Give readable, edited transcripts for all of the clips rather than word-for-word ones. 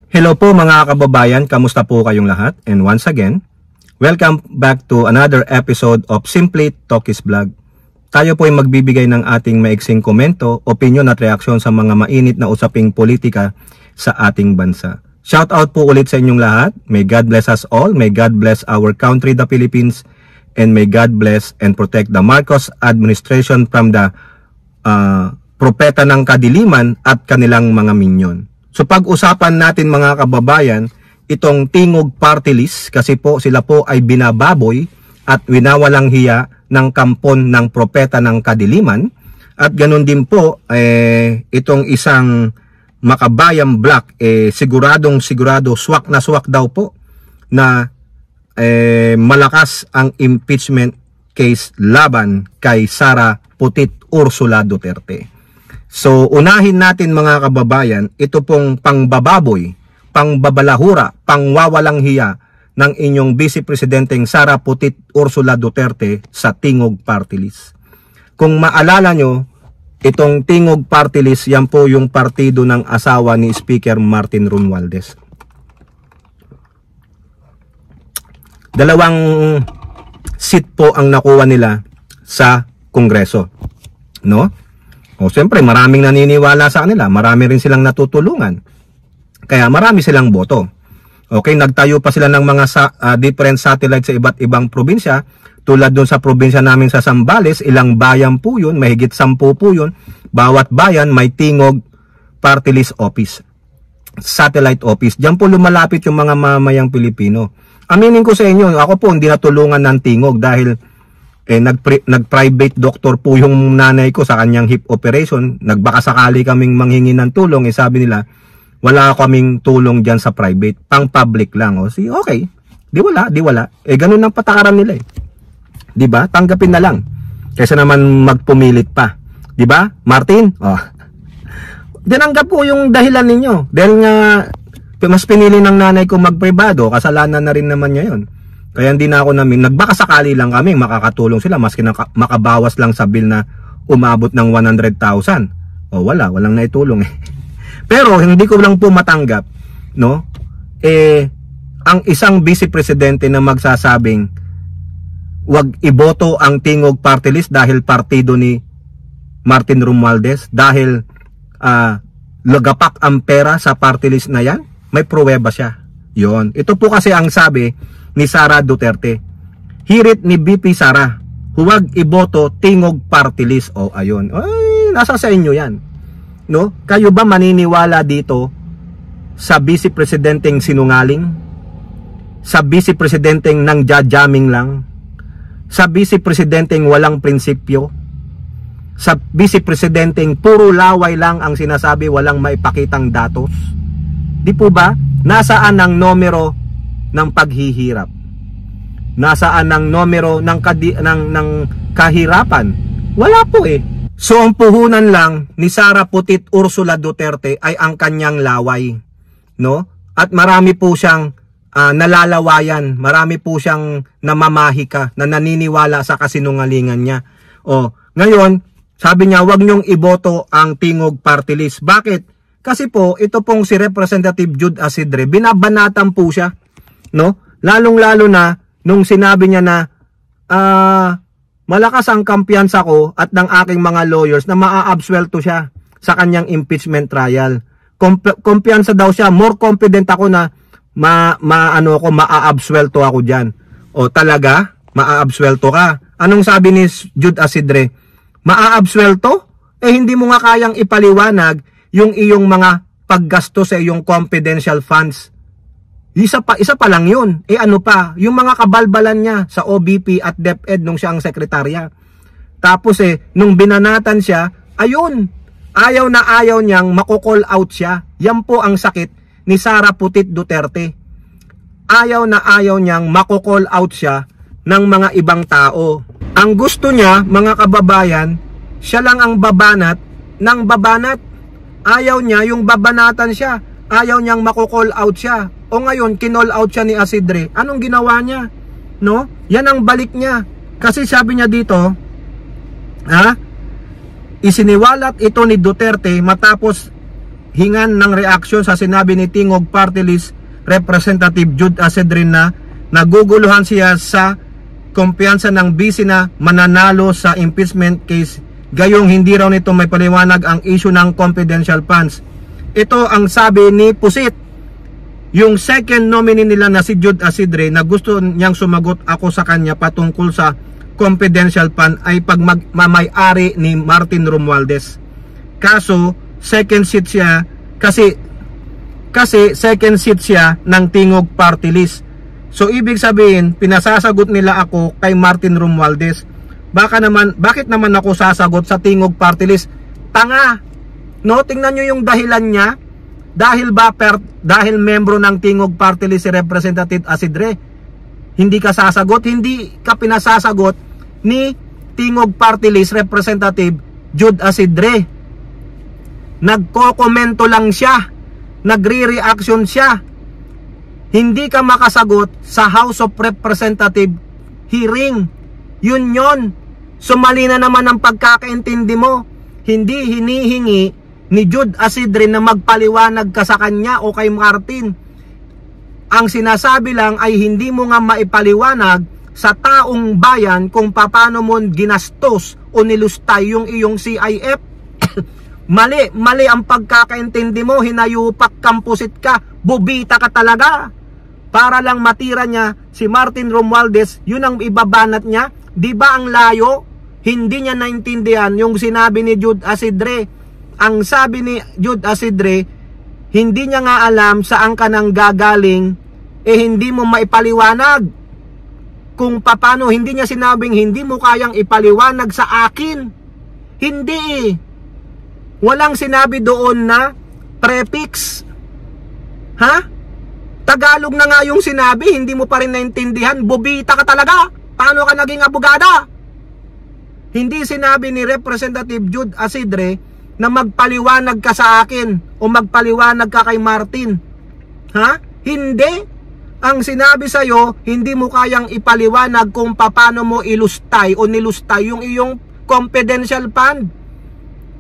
Hello po mga kababayan, kamusta po kayong lahat? And once again, welcome back to another episode of Simply Talkies Vlog. Tayo po ay magbibigay ng ating maiksing komento, opinion at reaksyon sa mga mainit na usaping politika sa ating bansa. Shout out po ulit sa inyong lahat. May God bless us all. May God bless our country, the Philippines. And may God bless and protect the Marcos administration from the propeta ng kadiliman at kanilang mga minyon. So pag-usapan natin mga kababayan, itong Tingog Party List kasi po sila po ay binababoy at winawalang hiya ng kampon ng propeta ng kadiliman. At ganun din po itong isang Makabayan Black sigurado swak na swak daw po na malakas ang impeachment case laban kay Sara Putit Ursula Duterte. So unahin natin mga kababayan, ito pong pangbababoy, pangbabalahura, pangwawalang hiya ng inyong Vice Presidenteng Sara Putit Ursula Duterte sa Tingog Party List. Kung maalala nyo, itong Tingog Party List, yan po yung partido ng asawa ni Speaker Martin Romualdez. Dalawang seat po ang nakuha nila sa Kongreso, no? O siyempre maraming naniniwala sa kanila, marami rin silang natutulungan. Kaya marami silang boto. Okay, nagtayo pa sila ng mga different satellites sa iba't ibang probinsya. Tulad doon sa probinsya namin sa Zambales, ilang bayan po yun, mahigit 10 po yun. Bawat bayan may Tingog Party List Office, satellite office. Diyan po lumalapit yung mga mamayang Pilipino. Aminin ko sa inyo, ako po hindi natulungan ng Tingog dahil nag-private doctor po yung nanay ko sa kanyang hip operation. Nagbaka sakali kaming manghingi ng tulong, sabi nila, wala kaming tulong dyan sa private, pang public lang. O, okay, di wala. Ganun ang patakaran nila Di ba? Tanggapin na lang. Kaysa naman magpumilit pa. Di ba? Martin? Dinanggap ko yung dahilan ninyo. Dahil nga, mas pinili ng nanay ko magpribado, kasalanan na rin naman niya yun. Kaya hindi na ako nagbaka sakali lang kami makakatulong sila maski makabawas lang sa bill na umabot ng 100,000. O walang naitulong Pero hindi ko lang po matanggap, no? Ang isang vice presidente na magsasabing wag iboto ang Tingog Party List dahil partido ni Martin Romualdez, dahil lagapak ang pera sa party list na yan, may pruweba siya. Yon. Ito po kasi ang sabi ni Sara Duterte. Hirit ni BP Sara, huwag iboto Tingog Party List. O ayun. Ay, nasa sa inyo yan. No? Kayo ba maniniwala dito sa Vice Presidenteng sinungaling? Sa Vice Presidenteng nang jajaming lang? Sa Vice Presidenteng walang prinsipyo? Sa Vice Presidenteng puro laway lang ang sinasabi, walang maipakitang datos? Di po ba? Nasaan ang numero ng paghihirap? Nasaan ang numero ng kahirapan? Wala po So ang puhunan lang ni Sara Putit Ursula Duterte ay ang kanyang laway, no? At marami po siyang nalalawayan, marami po siyang namamahika na naniniwala sa kasinungalingan niya. Ngayon, sabi niya, wag niyong iboto ang Tingog Party List. Bakit? Kasi po, ito pong si Representative Jude Asidre, binabanatan po siya, no? Lalong-lalo na nung sinabi niya na malakas ang kampiyansa ko at ng aking mga lawyers na maa-absuelto siya sa kanyang impeachment trial. Kumpiyansa daw siya, more confident ako na maa-absuelto ako diyan. O talaga, maa-absuelto ka. Anong sabi ni Jude Asidre? Maa-absuelto? Hindi mo nga kayang ipaliwanag yung iyong mga paggasto sa iyong confidential funds. Isa pa lang yun. Ano pa? Yung mga kabalbalan niya sa OBP at DepEd nung siya ang sekretarya. Tapos nung binanatan siya, ayun, ayaw na ayaw niyang mako-call out siya. Yan po ang sakit ni Sara Putit Duterte. Ayaw na ayaw niyang mako-call out siya ng mga ibang tao. Ang gusto niya, mga kababayan, siya lang ang babanat ng babanat. Ayaw niya yung babanatan siya. Ayaw niyang mako-call out siya. O ngayon, kinall out siya ni Asidre. Anong ginawa niya? No? Yan ang balik niya. Kasi sabi niya dito, isiniwalat ito ni Duterte matapos hingan ng reaksyon sa sinabi ni Tingog Party List Representative Jude Asedrin na naguguluhan siya sa kumpiyansa ng BC na mananalo sa impeachment case, gayong hindi raw nito may paliwanag ang issue ng confidential funds. Ito ang sabi ni Pusit, yung second nominee nila na si Jude Asedre, na gusto niyang sumagot ako sa kanya patungkol sa confidential fund ay pagmamay-ari ni Martin Romualdez. Kaso second seat siya kasi second seat siya ng Tingog Party List. So ibig sabihin, pinasasagot nila ako kay Martin Romualdez. Bakit naman ako sasagot sa Tingog Party List? Tanga. No, tingnan niyo yung dahilan niya. Dahil membro ng Tingog Party List si Representative Asedre, hindi ka sasagot, hindi ka pinasasagot ni Tingog Party List Representative Jude Asedre. Nagko-komento lang siya, nagre-reaction siya. Hindi ka makasagot sa House of Representative hearing. Yun. So mali na naman ang pagkakaintindi mo. Hindi hinihingi ni Jude Asedre na magpaliwanag ka sa kanya o kay Martin. Ang sinasabi lang ay hindi mo nga maipaliwanag sa taong bayan kung paano mo ginastos o nilustay yung iyong CIF. Mali ang pagkakaintindi mo, hinayupak kampusit ka, bubita ka talaga. Para lang matira niya si Martin Romualdez, yun ang ibabanat niya. Di ba ang layo? Hindi niya naintindihan yung sinabi ni Jude Asedre. Ang sabi ni Jude Asedre, hindi niya nga alam saan ka nang gagaling, hindi mo maipaliwanag kung paano. Hindi niya sinabing hindi mo kayang ipaliwanag sa akin. Hindi. Walang sinabi doon na prefix. Ha? Tagalog na nga yung sinabi, hindi mo pa rin naintindihan. Bobita ka talaga. Paano ka naging abogada? Hindi sinabi ni Representative Jude Asedre na magpaliwanag ka sa akin o magpaliwanag ka kay Martin. Ha? Hindi. Ang sinabi sa'yo, hindi mo kayang ipaliwanag kung paano mo ilustay o nilustay yung iyong confidential fund.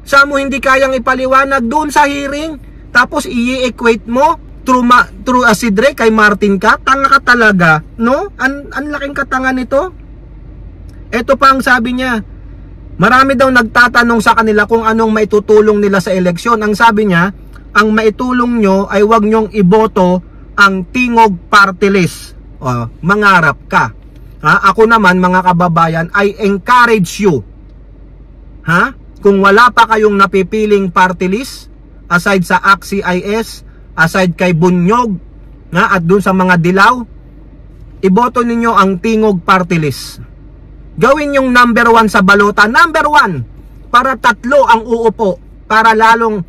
Sa mo hindi kayang ipaliwanag doon sa hearing, tapos i-equate mo through Asedre kay Martin ka. Tanga ka talaga, no? Ang laking katanga nito. Ito pa ang sabi niya. Marami daw nagtatanong sa kanila kung anong maitutulong nila sa eleksyon. Ang sabi niya, ang maitulong nyo ay wag nyong iboto ang Tingog Party List. Mangarap ka. Ako naman, mga kababayan, I encourage you. Kung wala pa kayong napipiling party list, aside sa AXIS, aside kay Bunyog, at dun sa mga dilaw, iboto ninyo ang Tingog Party List. Gawin yung number 1 sa balota. Number 1. Para 3 ang uupo. Para lalong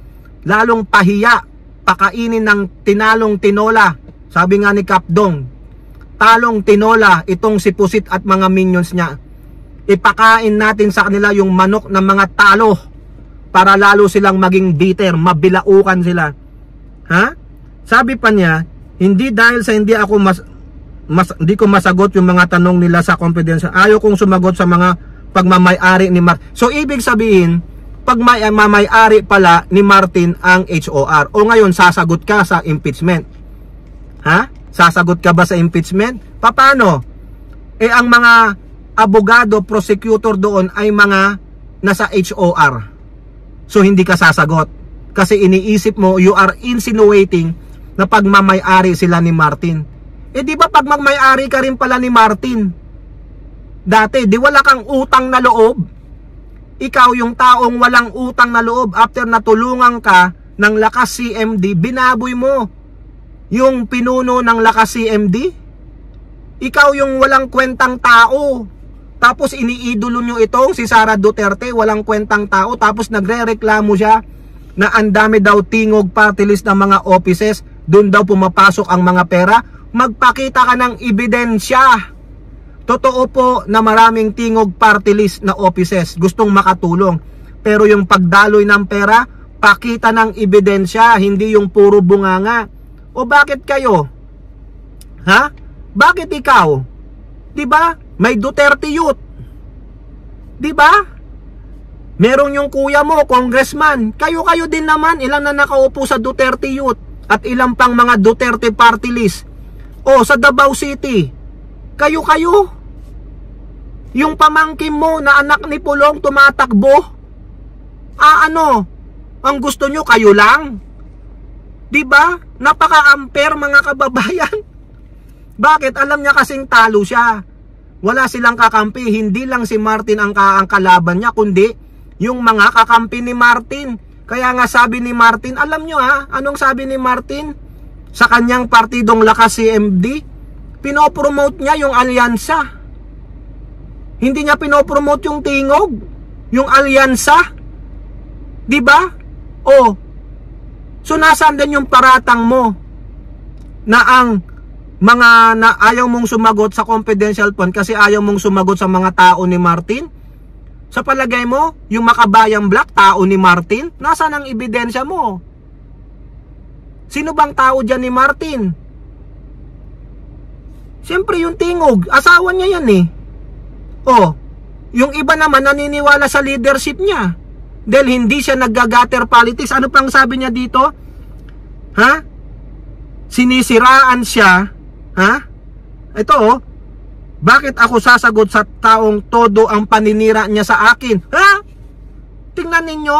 pahiya. Pakainin ng tinalong tinola. Sabi nga ni Kapdong, talong tinola itong si Pusit at mga minions niya. Ipakain natin sa kanila yung manok ng mga talo. Para lalo silang maging bitter. Mabilaukan sila. Sabi pa niya, hindi dahil sa hindi ako hindi ko masagot yung mga tanong nila sa confidential. Ayaw kong sumagot sa mga pagmamay-ari ni Martin. So ibig sabihin, pagmamay-ari pala ni Martin ang HOR. O ngayon, sasagot ka sa impeachment. Sasagot ka ba sa impeachment? Paano? Ang mga abogado, prosecutor doon ay mga nasa HOR. So hindi ka sasagot. Kasi iniisip mo, you are insinuating na pagmamay-ari sila ni Martin. Di ba pag magmay-ari ka rin pala ni Martin? Dati, di wala kang utang na loob. Ikaw yung taong walang utang na loob. After natulungan ka ng Lakas CMD, binaboy mo yung pinuno ng Lakas CMD. Ikaw yung walang kwentang tao. Tapos iniidolo nyo itong si Sara Duterte, walang kwentang tao. Tapos nagre-reklamo siya na ang dami daw Tingog Party List ng mga offices. Doon daw pumapasok ang mga pera. Magpakita ka ng ebidensya. Totoo po na maraming Tingog Party List na offices gustong makatulong. Pero yung pagdaloy ng pera, pakita ng ebidensya, hindi yung puro bunganga. O bakit kayo? Bakit ikaw? Diba? May Duterte Youth. Diba? Meron yung kuya mo, congressman. Kayo-kayo din naman, ilan na nakaupo sa Duterte Youth at ilang pang mga Duterte party list. O, sa Davao City, kayo-kayo. Yung pamangkin mo na anak ni Pulong tumatakbo. Ang gusto nyo, kayo lang. Diba? Napaka-unfair mga kababayan. Bakit? Alam niya kasing talo siya. Wala silang kakampi. Hindi lang si Martin ang kalaban niya, kundi yung mga kakampi ni Martin. Kaya nga sabi ni Martin, alam nyo anong sabi ni Martin? Sa kanyang partidong Lakas CMD, pinopromote niya yung alyansa. Hindi niya pinopromote yung tingog, yung alyansa. Diba? So nasaan din yung paratang mo na ang mga na ayaw mong sumagot sa confidential phone kasi ayaw mong sumagot sa mga tao ni Martin? Sa palagay mo, yung Makabayang Black, tao ni Martin? Nasaan ang ebidensya mo? Sino bang tao dyan ni Martin? Siyempre yung tingog, asawa niya yan yung iba naman naniniwala sa leadership niya. Dahil hindi siya nag-gutter politics. Ano pang sabi niya dito? Sinisiraan siya. Ito bakit ako sasagot sa taong todo ang paninira niya sa akin? Tingnan ninyo.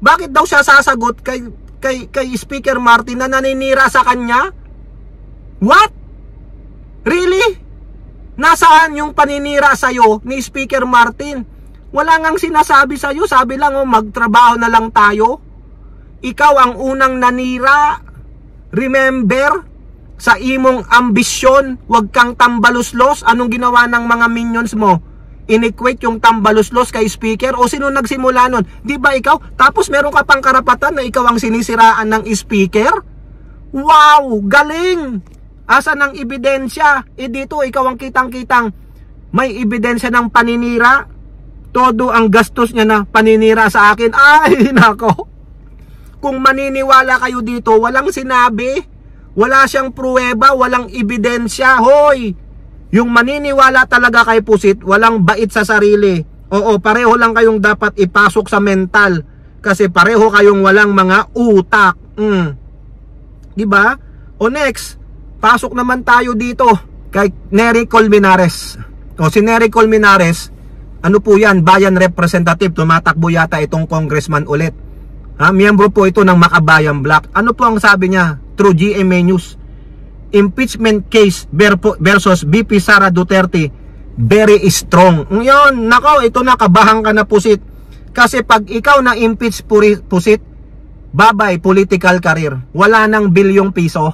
Bakit daw siya sasagot kay Speaker Martin na naninira sa kanya? What? Really? Nasaan yung paninira sa'yo ni Speaker Martin? Wala ngang sinasabi sa'yo. Sabi lang, magtrabaho na lang tayo. Ikaw ang unang nanira. Remember? Sa imong ambisyon, wag kang tambaluslos. Anong ginawa ng mga minions mo? In-equate yung tambaluslos kay Speaker? O sino nagsimula nun? Di ba ikaw? Tapos meron ka pang karapatan na ikaw ang sinisiraan ng Speaker? Wow! Galing! Asan ang ebidensya? Dito ikaw ang kitang-kitang may ebidensya ng paninira. Todo ang gastos niya na paninira sa akin. Ay, nako! Kung maniniwala kayo dito, walang sinabi. Wala siyang pruweba, walang ebidensya. Hoy! Yung maniniwala talaga kay Pusit, walang bait sa sarili. Oo, pareho lang kayong dapat ipasok sa mental. Kasi pareho kayong walang mga utak. Diba? O next, pasok naman tayo dito kay Nery Colmenares. O si Nery Colmenares, ano po yan? Bayan representative. Tumatakbo yata itong congressman ulit. Miyembro po ito ng Makabayang Black. Ano po ang sabi niya? Through GMA News, impeachment case versus VP Sara Duterte very strong. Yun, nako, ito na, kabahan ka na Pusit. Kasi pag ikaw na impeach Pusit, bye-bye political career. Wala nang bilyong piso.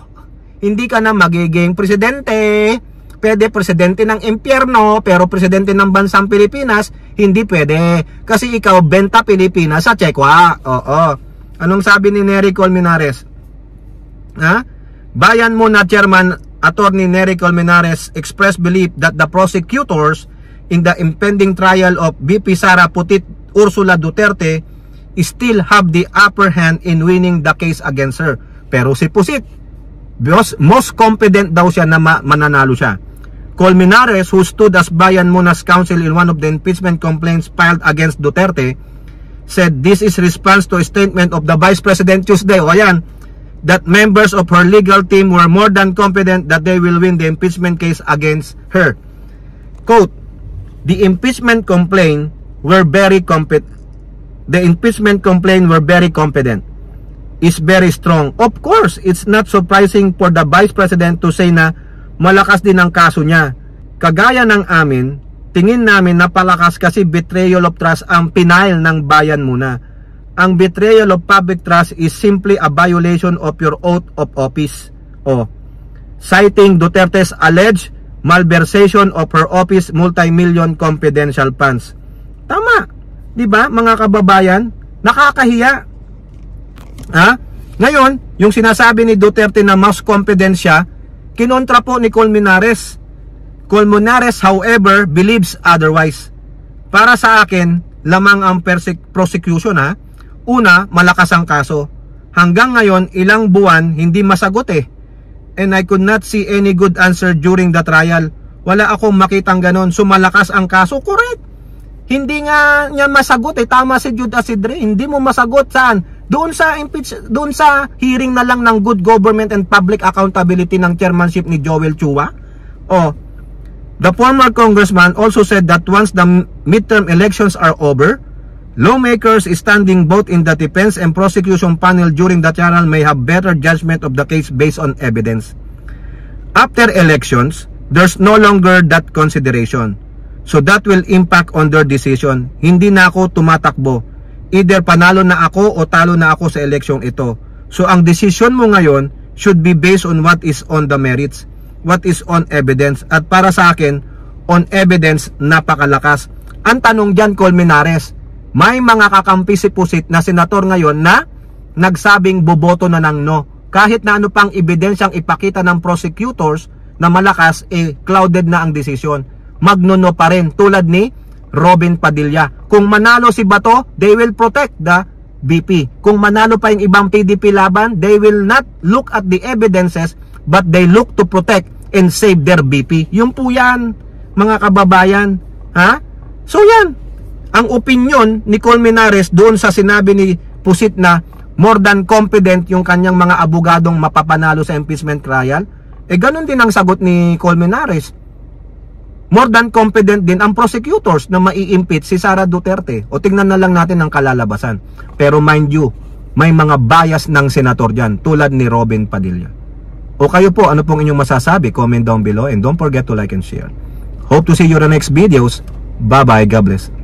Hindi ka na magiging presidente. Pwede presidente ng impyerno, pero presidente ng bansang Pilipinas, hindi pwede. Kasi ikaw, benta Pilipinas sa Chekwa. Anong sabi ni Nery Colmenares? Bayan Muna Chairman Attorney Nery Colmenares expressed belief that the prosecutors in the impending trial of VP Sara Putit Ursula Duterte still have the upper hand in winning the case against her. Pero si Pusit, most confident daw siya na mananalo siya. Colmenares, who stood as Bayan Muna's counsel in one of the impeachment complaints filed against Duterte, said this is response to a statement of the Vice President Tuesday. That members of her legal team were more than confident that they will win the impeachment case against her. Quote, the impeachment complaint were very confident. Is very strong. Of course, it's not surprising for the Vice President to say na malakas din ang kaso niya. Kagaya ng amin, tingin namin na palakas kasi betrayal of trust ang pinail ng Bayan Muna. Ang betrayal of public trust is simply a violation of your oath of office. Citing Duterte's alleged malversation of her office multi-million confidential funds. Tama. Diba, mga kababayan? Nakakahiya. Ngayon, yung sinasabi ni Duterte na mas confident siya, kinontra po ni Colmenares. Colmenares, however, believes otherwise. Para sa akin, lamang ang prosecution Una, malakas ang kaso. Hanggang ngayon, ilang buwan, hindi masagot And I could not see any good answer during the trial. Wala akong makitang ganon. So, malakas ang kaso. Correct. Hindi nga niya masagot tama si Jude Asidre. Hindi mo masagot saan? Doon sa hearing na lang ng good government and public accountability ng chairmanship ni Joel Chua. The former congressman also said that once the midterm elections are over, lawmakers standing both in the defense and prosecution panel during the trial may have better judgment of the case based on evidence. After elections, there's no longer that consideration. So that will impact on their decision. Hindi na ako tumatakbo. Either panalo na ako o talo na ako sa eleksyong ito. So ang decision mo ngayon should be based on what is on the merits, what is on evidence. At para sa akin, on evidence, napakalakas. Ang tanong dyan, Colmenares, may mga kakampi si Pusit na senator ngayon na nagsabing boboto na ng no. Kahit na ano pang ebidensyang ipakita ng prosecutors na malakas, clouded na ang desisyon. Magnono pa rin, tulad ni Robin Padilla. Kung manalo si Bato, they will protect the BP. Kung manalo pa yung ibang PDP laban, they will not look at the evidences, but they look to protect and save their BP. Yung po yan, mga kababayan. Ha? So yan, ang opinion ni Colmenares doon sa sinabi ni Pusit na more than confident yung kanyang mga abogadong mapapanalo sa impeachment trial, ganun din ang sagot ni Colmenares. More than confident din ang prosecutors na mai-impeach si Sara Duterte. O tingnan na lang natin ang kalalabasan. Pero mind you, may mga bias ng senator dyan, tulad ni Robin Padilla. O kayo po, ano pong inyong masasabi? Comment down below and don't forget to like and share. Hope to see you in the next videos. Bye-bye. God bless.